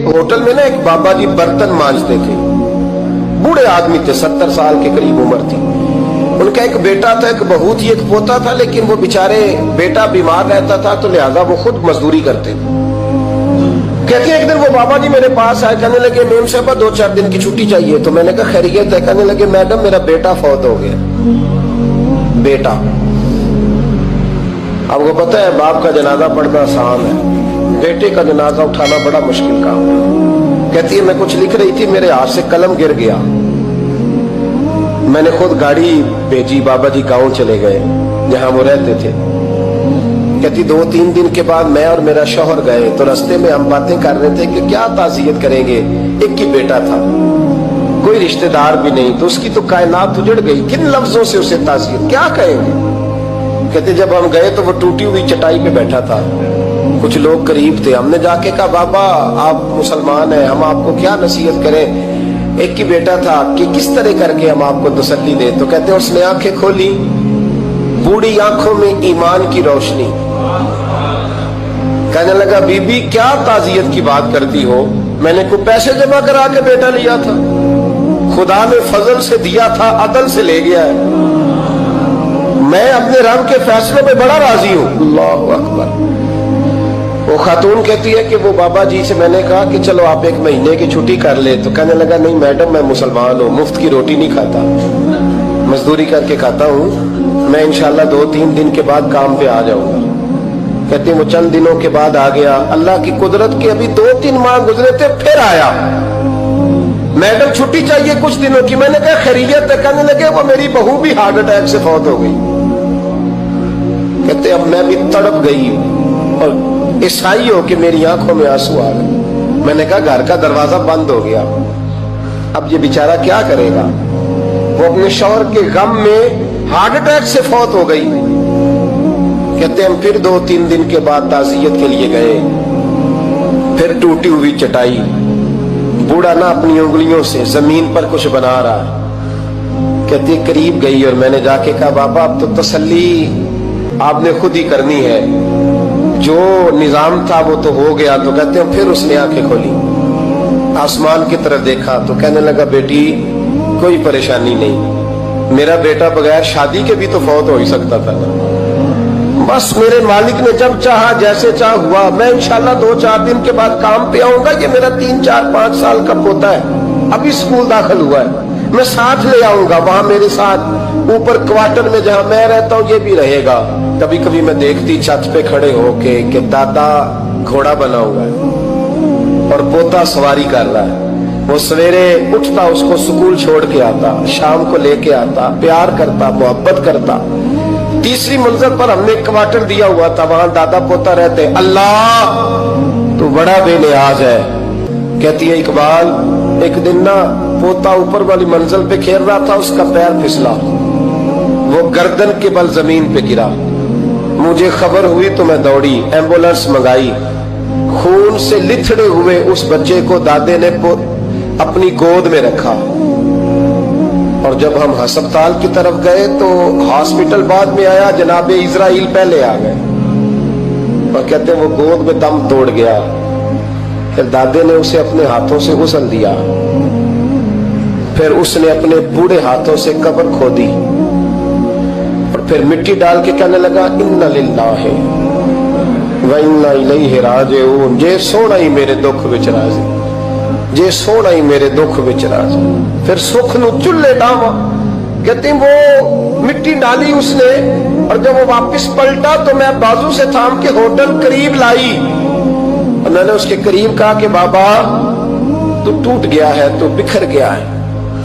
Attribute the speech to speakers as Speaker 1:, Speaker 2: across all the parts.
Speaker 1: Hotel में ना एक बाबा जी बर्तन मांजते थे, बूढ़े आदमी थे, 70 साल के करीब उम्र थी। उनका एक बेटा था, एक बहू थी, एक पोता था, लेकिन वो बेचारे बेटा बीमार रहता था तो लिहाजा वो खुद मजदूरी करते थे। कहते हैं एक दिन वो बाबा जी मेरे पास आए, कहने लगे मेम साहबा 2-4 दिन की छुट्टी चाहिए। तो मैंने कहा खैरियत है? कहने लगे मैडम मेरा बेटा फौत हो गया। बेटा, आपको पता है बाप का जनाजा पढ़ना आसान है, बेटे का जनाजा उठाना बड़ा मुश्किल काम है। कहती है मैं कुछ लिख रही थी, मेरे हाथ से कलम गिर गया, मैंने खुद गाड़ी भेजी, बाबा जी गांव चले गए जहां वो रहते थे। कहती 2-3 दिन के बाद मैं और मेरा शौहर गए तो रास्ते में हम बातें कर रहे थे कि क्या ताज़ियत करेंगे, एक ही बेटा था, कोई रिश्तेदार भी नहीं, तो उसकी तो कायनात उजड़ गई, किन लफ्जों से उसे ताज़ियत क्या कहेंगे। कहते जब हम गए तो वो टूटी हुई चटाई पे बैठा था, कुछ लोग करीब थे, हमने जाके कहा बाबा आप मुसलमान हैं, हम आपको क्या नसीहत करें, एक ही बेटा था कि किस तरह करके हम आपको तसल्ली दें। तो कहते उसने आंखें खोली, बूढ़ी आंखों में ईमान की रोशनी, कहने लगा बीबी क्या ताज़ियत की बात करती हो, मैंने कोई पैसे जमा करा के बेटा लिया था, खुदा ने फजल से दिया था, अदल से ले गया है, मैं अपने रब के फैसले में बड़ा राजी हूं। अल्लाहु अकबर। वो खातून कहती है कि वो बाबा जी से मैंने कहा कि चलो आप 1 महीने की छुट्टी कर ले, तो कहने लगा नहीं मैडम मैं मुसलमान हूँ, मुफ्त की रोटी नहीं खाता, मजदूरी करके खाता हूँ, मैं इंशाल्लाह 2-3 दिन के बाद काम पे आ जाऊंगा। कहती वो चंद दिनों के बाद आ गया, अल्लाह की कुदरत के अभी 2-3 माह गुजरे थे, फिर आया, मैडम छुट्टी चाहिए कुछ दिनों की। मैंने कहा खैरियत है? कहने लगे वो मेरी बहू भी हार्ट अटैक से फौत हो गई। कहते अब मैं भी तड़प गई और ईसाई हो कि मेरी आंखों में आंसू आ गए। मैंने कहा घर का दरवाजा बंद हो गया, अब ये बेचारा क्या करेगा। वो अपने शौहर के गम में हार्ट अटैक से फौत हो गई। कहते हम फिर 2-3 दिन के बाद ताज़ियत के लिए गए, फिर टूटी हुई चटाई, बूढ़ा ना अपनी उंगलियों से जमीन पर कुछ बना रहा है। कहती करीब गई और मैंने जाके कहा बाबा अब तो तसल्ली आपने खुद ही करनी है, जो निजाम था वो तो हो गया। तो कहते हैं फिर उसने आंखें खोली, आसमान की तरफ देखा तो कहने लगा बेटी कोई परेशानी नहीं, मेरा बेटा बगैर शादी के भी तो फौत हो ही सकता था ना, बस मेरे मालिक ने जब चाहा जैसे चाह हुआ, मैं इंशाल्लाह 2-4 दिन के बाद काम पे आऊंगा। ये मेरा 3-4-5 साल का पोता है, अभी स्कूल दाखिल हुआ है, मैं साथ ले आऊंगा, वहां मेरे साथ ऊपर क्वार्टर में जहां मैं रहता हूं ये भी रहेगा। कभी कभी मैं देखती छत पे खड़े होके कि दादा घोड़ा बना हुआ है और पोता सवारी कर रहा है, वो सवेरे उठता उसको स्कूल छोड़ के आता, शाम को लेके आता, प्यार करता, मोहब्बत करता। तीसरी मंजिल पर हमने क्वार्टर दिया हुआ था, वहां दादा पोता रहते। अल्लाह तू बड़ा बेनियाज है। कहती है इकबाल एक दिन ना पोता ऊपर वाली मंजिल पे खेल रहा था, उसका पैर फिसला, वो गर्दन के बल जमीन पे गिरा, मुझे खबर हुई तो मैं दौड़ी, एम्बुलेंस मंगाई, खून से लिथड़े हुए उस बच्चे को दादे ने अपनी गोद में रखा। और जब हम अस्पताल की तरफ गए तो हॉस्पिटल बाद में आया, जनाबे इजराइल पहले आ गए और कहते वो गोद में दम तोड़ गया। फिर दादे ने उसे अपने हाथों से गुस्ल दिया, फिर उसने अपने बूढ़े हाथों से कब्र खोदी और फिर मिट्टी डाल के कहने लगा इन्ना लिल्लाहि व इन्ना इलैहि राजिऊन, जे सोना ही मेरे दुख विच राजी, जे सोना ही मेरे दुख विच राजी। फिर सुख नु चुल्ले डावा। कहती वो मिट्टी डाली उसने और जब वो वापस पलटा तो मैं बाजू से थाम के होटल करीब लाई और मैंने उसके करीब कहा कि बाबा तू टूट गया है, तू बिखर गया है।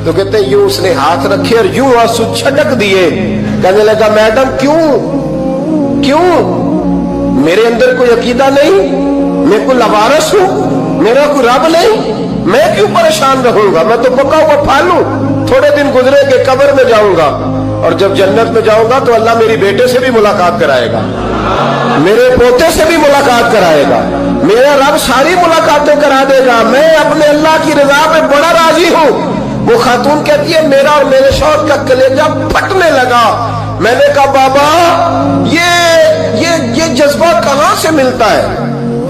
Speaker 1: तो कहते यूं उसने हाथ रखे और यूं आंसू छटक दिए। कहने लगा मैडम क्यों क्यों, मेरे अंदर कोई अकीदा नहीं, मैं कोई लवारस हूं, मेरा कोई रब नहीं, मैं क्यों परेशान रहूंगा, मैं तो पका हुआ फालू, थोड़े दिन गुजरे के कब्र में जाऊंगा और जब जन्नत में जाऊंगा तो अल्लाह मेरी बेटे से भी मुलाकात कराएगा, मेरे पोते से भी मुलाकात कराएगा, मेरा रब सारी मुलाकातें करा देगा, मैं अपने अल्लाह की रजा पे बड़ा राजी हूं। वो खातून कहती है मेरा और मेरे शौहर का कलेजा फटने लगा। मैंने कहा बाबा ये जज्बा कहां से मिलता है,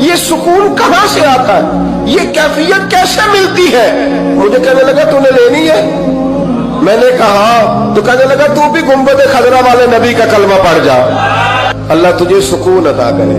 Speaker 1: ये सुकून कहां से आता है। یہ کیفیت کیسے ملتی ہے؟ مجھے کہنے لگا تو نے لینی ہے؟ میں نے کہا تو کہنے لگا تو بھی گنبد خضرا والے نبی کا کلمہ پڑھ جا، اللہ تجھے سکون عطا کرے۔